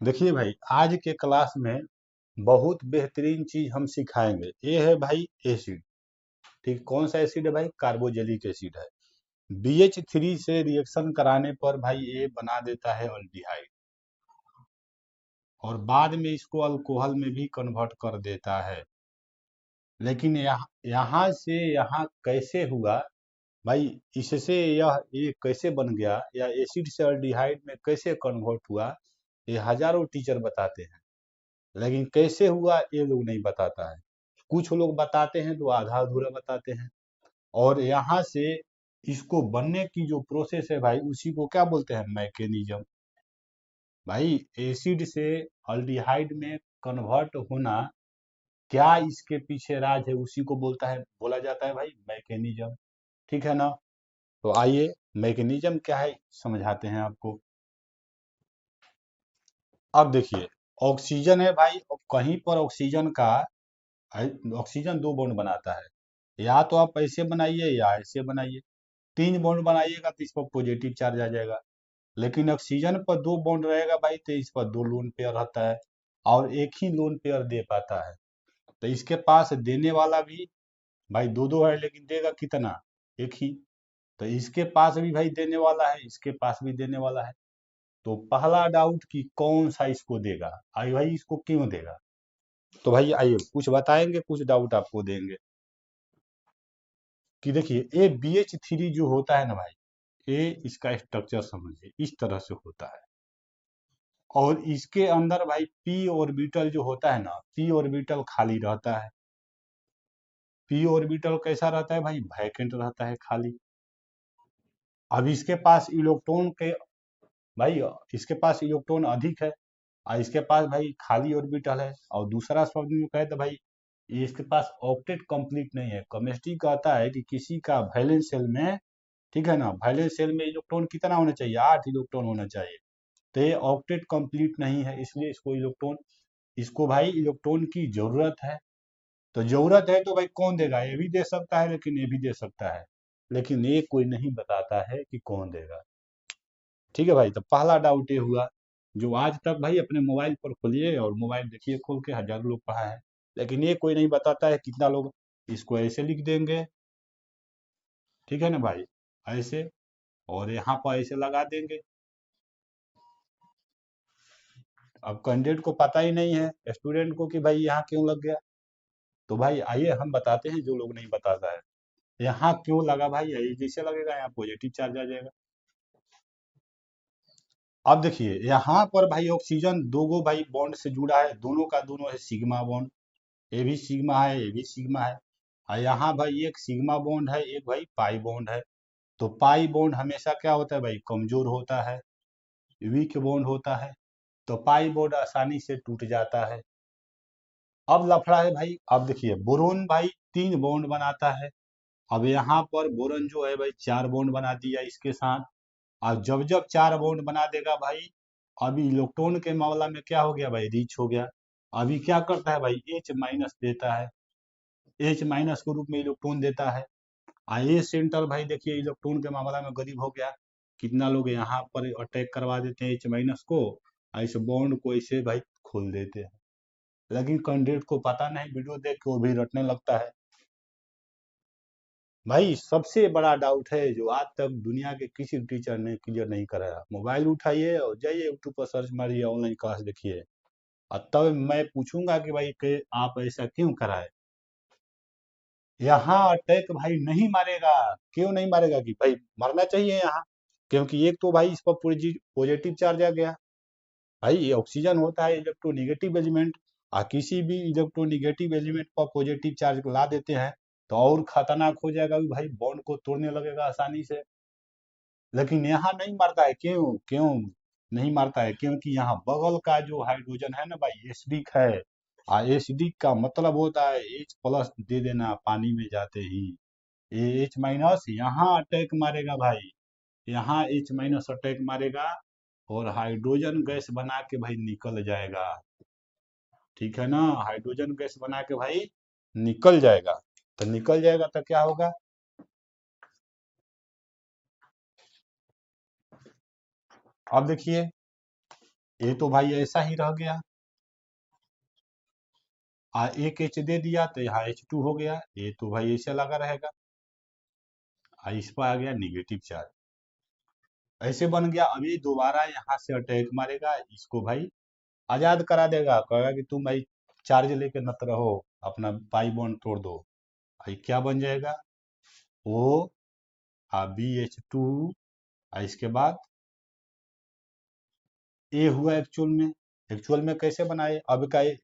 देखिए भाई, आज के क्लास में बहुत बेहतरीन चीज हम सिखाएंगे। ये है भाई एसिड। ठीक, कौन सा एसिड है भाई? कार्बोजेलिक एसिड है। BH3 से रिएक्शन कराने पर भाई ये बना देता है अल्डिहाइड, और बाद में इसको अल्कोहल में भी कन्वर्ट कर देता है। लेकिन यहाँ से यहाँ कैसे हुआ भाई? इससे ये कैसे बन गया, या एसिड से अल्डिहाइड में कैसे कन्वर्ट हुआ, ये हजारों टीचर बताते हैं। लेकिन कैसे हुआ ये लोग नहीं बताता है। कुछ लोग बताते हैं तो आधा अधूरा बताते हैं। और यहाँ से इसको बनने की जो प्रोसेस है भाई, उसी को क्या बोलते हैं? मैकेनिज्म। भाई, एसिड से अल्डिहाइड में कन्वर्ट होना, क्या इसके पीछे राज है, उसी को बोला जाता है भाई मैकेनिज्म। ठीक है ना? तो आइए, मैकेनिज्म क्या है समझाते हैं आपको। अब देखिए, ऑक्सीजन है भाई, और कहीं पर ऑक्सीजन का ऑक्सीजन दो बॉन्ड बनाता है। या तो आप ऐसे बनाइए या ऐसे बनाइए। तीन बॉन्ड बनाइएगा तो इस पर पॉजिटिव चार्ज आ जाएगा। लेकिन ऑक्सीजन पर दो बॉन्ड रहेगा भाई, तो इस पर दो लोन पेयर रहता है, और एक ही लोन पेयर दे पाता है। तो इसके पास देने वाला भी भाई दो दो है, लेकिन देगा कितना? एक ही। तो इसके पास भी भाई देने वाला है, इसके पास भी देने वाला है। तो पहला डाउट कि कौन सा इसको देगा, आई भाई इसको क्यों देगा? तो भाई आइए कुछ बताएंगे, कुछ डाउट आपको देंगे। कि देखिए, ये BH3 जो होता है ना भाई, ये इसका स्ट्रक्चर समझिए इस तरह से होता है। और इसके अंदर भाई पी ऑर्बिटल जो होता है ना, पी ऑर्बिटल खाली रहता है। पी ऑर्बिटल कैसा रहता है भाई? वैकेंट रहता है, खाली। अब इसके पास इलेक्ट्रॉन के भाई, इसके पास इलेक्ट्रॉन अधिक है, और इसके पास भाई खाली ऑर्बिटल है। और दूसरा शब्द में कहे तो भाई, ये इसके पास ऑक्टेट कंप्लीट नहीं है। केमिस्ट्री कहता है कि किसी का वैलेंस शेल में, ठीक है ना, वैलेंस शेल में इलेक्ट्रॉन कितना होना चाहिए? 8 इलेक्ट्रॉन होना चाहिए। तो ये ऑक्टेट कंप्लीट नहीं है, इसलिए इसको भाई इलेक्ट्रॉन की जरूरत है। तो जरूरत है तो भाई कौन देगा? ये भी दे सकता है, लेकिन ये भी दे सकता है। लेकिन ये कोई नहीं बताता है कि कौन देगा। ठीक है भाई, तो पहला डाउट ये हुआ, जो आज तक भाई अपने मोबाइल पर खोलिए और मोबाइल देखिए खोल के, हजारों लोग पढ़ा है। लेकिन ये कोई नहीं बताता है कितना लोग इसको ऐसे लिख देंगे। ठीक है ना भाई? ऐसे, और यहाँ पर ऐसे लगा देंगे। अब कैंडिडेट को पता ही नहीं है, स्टूडेंट को, कि भाई यहाँ क्यों लग गया। तो भाई आइए हम बताते हैं, जो लोग नहीं बताता है। यहाँ क्यों लगा भाई? यही जैसे लगेगा, यहाँ पॉजिटिव चार्ज आ जाएगा। अब देखिए, यहाँ पर भाई ऑक्सीजन दो गो भाई बॉन्ड से जुड़ा है, दोनों का दोनों है सिग्मा बॉन्ड। ये भी सिग्मा है, ये भी सिग्मा है। और यहाँ भाई एक सिग्मा बॉन्ड है, एक भाई पाई बॉन्ड है। तो पाई बॉन्ड हमेशा क्या होता है भाई? कमजोर होता है, वीक बॉन्ड होता है। तो पाई बॉन्ड आसानी से टूट जाता है। अब लफड़ा है भाई। अब देखिए, बोरोन भाई तीन बॉन्ड बनाता है। अब यहाँ पर बोरन जो है भाई चार बॉन्ड बना दिया इसके साथ। और जब जब चार बॉन्ड बना देगा भाई, अभी इलेक्ट्रॉन के मामला में क्या हो गया भाई? रिच हो गया। अभी क्या करता है भाई? H माइनस देता है। H माइनस के रूप में इलेक्ट्रॉन देता है। ए सेंटर भाई देखिए इलेक्ट्रॉन के मामला में गरीब हो गया। कितना लोग यहाँ पर अटैक करवा देते हैं H माइनस को, और इस बॉन्ड को इसे भाई खोल देते हैं। लेकिन कैंडिडेट को पता नहीं, वीडियो देख के वो भी रटने लगता है। भाई सबसे बड़ा डाउट है जो आज तक दुनिया के किसी टीचर ने क्लियर नहीं कराया, मोबाइल उठाइए और जाइए यूट्यूब पर सर्च मारिए, ऑनलाइन क्लास देखिए। और तब मैं पूछूंगा कि भाई के आप ऐसा क्यों कराए। यहाँ अटैक भाई नहीं मारेगा। क्यों नहीं मारेगा? कि भाई मरना चाहिए यहाँ, क्योंकि एक तो भाई इस पर पॉजिटिव चार्ज आ गया। भाई ये ऑक्सीजन होता है इलेक्ट्रोनेगेटिव एलिमेंट, और किसी भी इलेक्ट्रोनेगेटिव एलिमेंट पर पॉजिटिव चार्ज ला देते हैं तो और खतरनाक हो जाएगा, कि भाई बॉन्ड को तोड़ने लगेगा आसानी से। लेकिन यहाँ नहीं मारता है। क्यों? क्यों नहीं मारता है? क्योंकि यहाँ बगल का जो हाइड्रोजन है ना भाई, एसिडिक है। और एसिडिक का मतलब होता है H+ दे देना पानी में जाते ही। ये H माइनस यहाँ अटैक मारेगा भाई, यहाँ H माइनस अटैक मारेगा, और हाइड्रोजन गैस बना के भाई निकल जाएगा। ठीक है ना? हाइड्रोजन गैस बना के भाई निकल जाएगा। तो निकल जाएगा तो क्या होगा? अब देखिए, ये तो भाई ऐसा ही रह गया, एक H दे दिया तो यहाँ H2 हो गया, ये तो भाई ऐसे लगा रहेगा, इस पर आ गया निगेटिव चार्ज, ऐसे बन गया। अभी दोबारा यहाँ से अटैक मारेगा, इसको भाई आजाद करा देगा, कहेगा कि तुम भाई चार्ज लेके मत रहो, अपना पाई बॉन्ड तोड़ दो। भाई क्या बन जाएगा, ओ BH2, इसके बाद ए हुआ एक्चुअल में कैसे बनाए अब का ये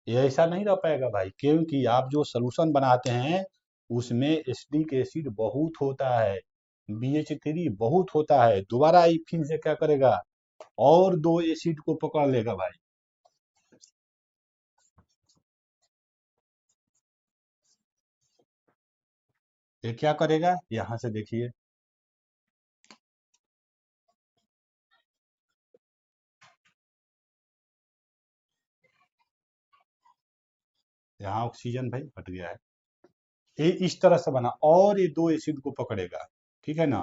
ऐसा नहीं रह पाएगा भाई, क्योंकि आप जो सॉल्यूशन बनाते हैं उसमें एसिडिक एसिड बहुत होता है, BH3 बहुत होता है, दोबारा ये फिर से क्या करेगा, और दो एसिड को पकड़ लेगा भाई। ये क्या करेगा, यहाँ से देखिए, यहाँ ऑक्सीजन भाई हट गया है, ये इस तरह से बना, और ये दो एसिड को पकड़ेगा, ठीक है ना,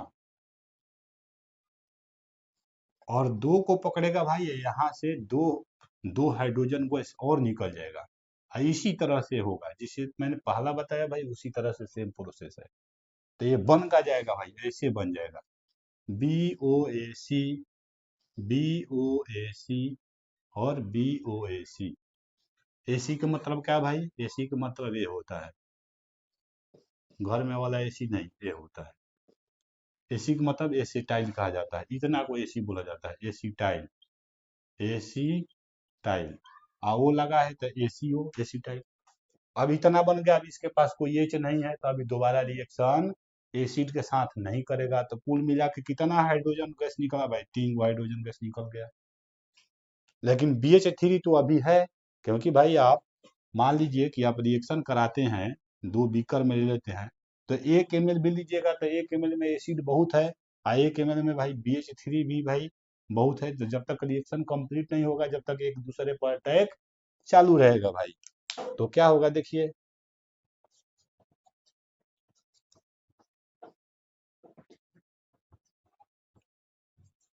और दो को पकड़ेगा भाई, यहाँ से दो दो हाइड्रोजन गैस और निकल जाएगा। इसी तरह से होगा, जिसे मैंने पहला बताया भाई, उसी तरह से सेम प्रोसेस है। तो ये बन का जाएगा भाई, ऐसे बन जाएगा, BOAC, BOAC और BOAC। AC का मतलब क्या है भाई, AC का मतलब ये होता है, घर में वाला AC नहीं, ये होता है, AC का मतलब एसिटाइल कहा जाता है, इतना को AC बोला जाता है, एसिटाइल, एसिटाइल, वो लगा है तो ACO, एसिटाइल। अब इतना बन गया, अब इसके पास कोई H नहीं है, तो अभी दोबारा रिएक्शन एसिड के साथ नहीं करेगा, तो कुल मिला के कितना हाइड्रोजन गैस निकला भाई, 3 हाइड्रोजन गैस निकल गया। लेकिन BH3 तो अभी है, क्योंकि भाई आप मान लीजिए कि आप रिएक्शन कराते हैं, 2 बीकर में ले लेते हैं, तो 1 ml भी लीजिएगा तो 1 ml में एसिड बहुत है, 1 ml में भाई BH3 भी भाई बहुत है, तो जब तक रिएक्शन कंप्लीट नहीं होगा, जब तक एक दूसरे पर अटैक चालू रहेगा भाई, तो क्या होगा देखिए,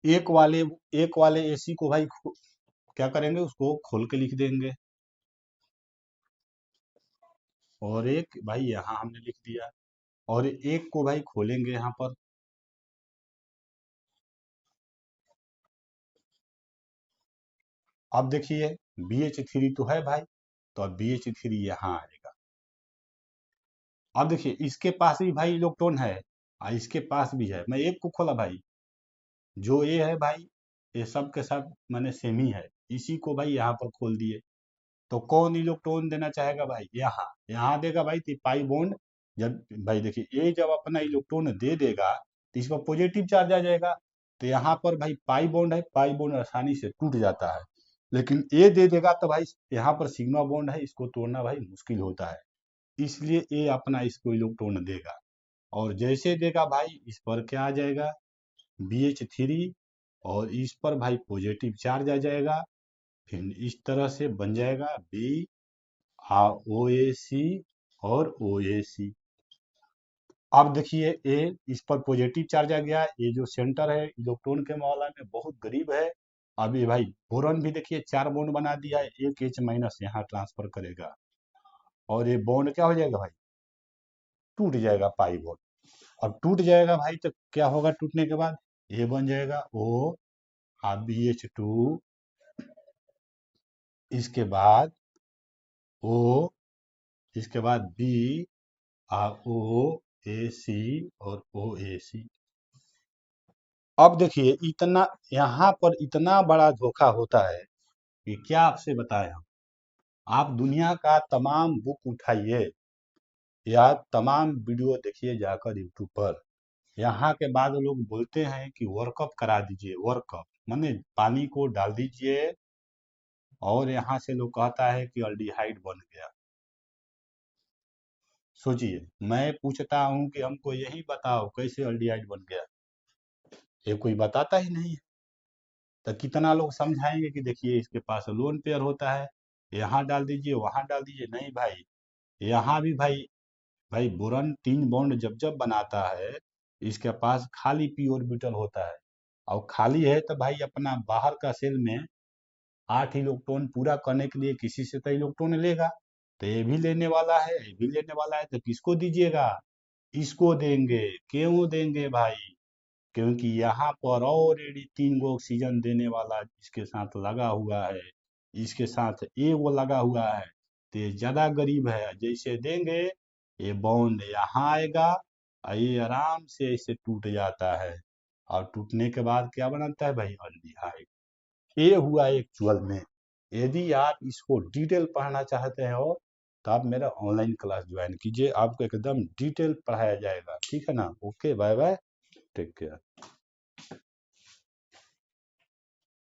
एक वाले एक वाले एसी को भाई क्या करेंगे, उसको खोल के लिख देंगे, और एक भाई यहाँ हमने लिख दिया, और एक को भाई खोलेंगे यहाँ पर, अब देखिए BH3 तो है भाई, तो अब BH3 यहाँ आएगा। अब देखिए इसके पास भी भाई इलेक्ट्रॉन है, इसके पास भी है, मैं एक को खोला भाई, जो ये है भाई, ये सब के सब मैंने सेम ही है, इसी को भाई यहाँ पर खोल दिए, तो कौन इलेक्ट्रॉन देना चाहेगा भाई, यहाँ यहाँ देगा भाई, तो पाई बॉन्ड, जब भाई देखिए ये जब अपना इलेक्ट्रॉन दे देगा तो इस पर पॉजिटिव चार्ज आ जाएगा, तो यहाँ पर भाई पाई बॉन्ड है, पाई बॉन्ड आसानी से टूट जाता है, लेकिन ये दे देगा तो भाई यहाँ पर सिग्मा बॉन्ड है, इसको तोड़ना भाई मुश्किल होता है, इसलिए ये अपना इसको इलेक्ट्रॉन देगा, और जैसे देगा भाई इस पर क्या आ जाएगा, BH3, और इस पर भाई पॉजिटिव चार्ज आ जाएगा, फिर इस तरह से बन जाएगा OAC और OAC। अब देखिए ए इस पर पॉजिटिव चार्ज आ गया, ये जो सेंटर है इलेक्ट्रॉन के मामला में बहुत गरीब है, अभी भाई बोरॉन भी देखिए 4 बॉन्ड बना दिया है, एक H- यहाँ ट्रांसफर करेगा, और ये बॉन्ड क्या हो जाएगा भाई, टूट जाएगा पाई बॉन्ड, अब टूट जाएगा भाई तो क्या होगा टूटने के बाद, ये बन जाएगा O BH2, इसके बाद O, इसके बाद OAC और OAC। अब देखिए इतना, यहाँ पर इतना बड़ा धोखा होता है कि क्या आपसे बताएं हम, आप दुनिया का तमाम बुक उठाइए या तमाम वीडियो देखिए जाकर यूट्यूब पर, यहाँ के बाद लोग बोलते हैं कि वर्कअप करा दीजिए, वर्कअप माने पानी को डाल दीजिए, और यहाँ से लोग कहता है कि अल्डिहाइड बन गया। सोचिए, मैं पूछता हूँ कि हमको यही बताओ कैसे अल्डिहाइड बन गया, ये कोई बताता ही नहीं है, तो कितना लोग समझाएंगे कि देखिए इसके पास लोन पेयर होता है, यहाँ डाल दीजिए वहाँ डाल दीजिए, नहीं भाई, यहाँ भी भाई, बोरॉन 3 बॉन्ड जब जब बनाता है, इसके पास खाली p ऑर्बिटल होता है, और खाली है तो भाई अपना बाहर का सेल में 8 इलेक्ट्रॉन पूरा करने के लिए किसी से तो इलेक्ट्रॉन लेगा, तो ये भी लेने वाला है, ये भी लेने वाला है, तो किसको दीजिएगा? इसको देंगे। क्यों देंगे भाई? क्योंकि यहाँ पर ऑलरेडी 3 गो ऑक्सीजन देने वाला इसके साथ लगा हुआ है, इसके साथ ए वो लगा हुआ है, तो ये ज्यादा गरीब है। जैसे देंगे ये बॉन्ड यहाँ आएगा और ये आराम से ऐसे टूट जाता है, और टूटने के बाद क्या बनाता है भाई? अल्डिहाइड। ये हुआ एक्चुअल में। यदि आप इसको डिटेल पढ़ना चाहते हो तो आप मेरा ऑनलाइन क्लास ज्वाइन कीजिए, आपको एकदम डिटेल पढ़ाया जाएगा। ठीक है ना? Okay, bye bye, take care.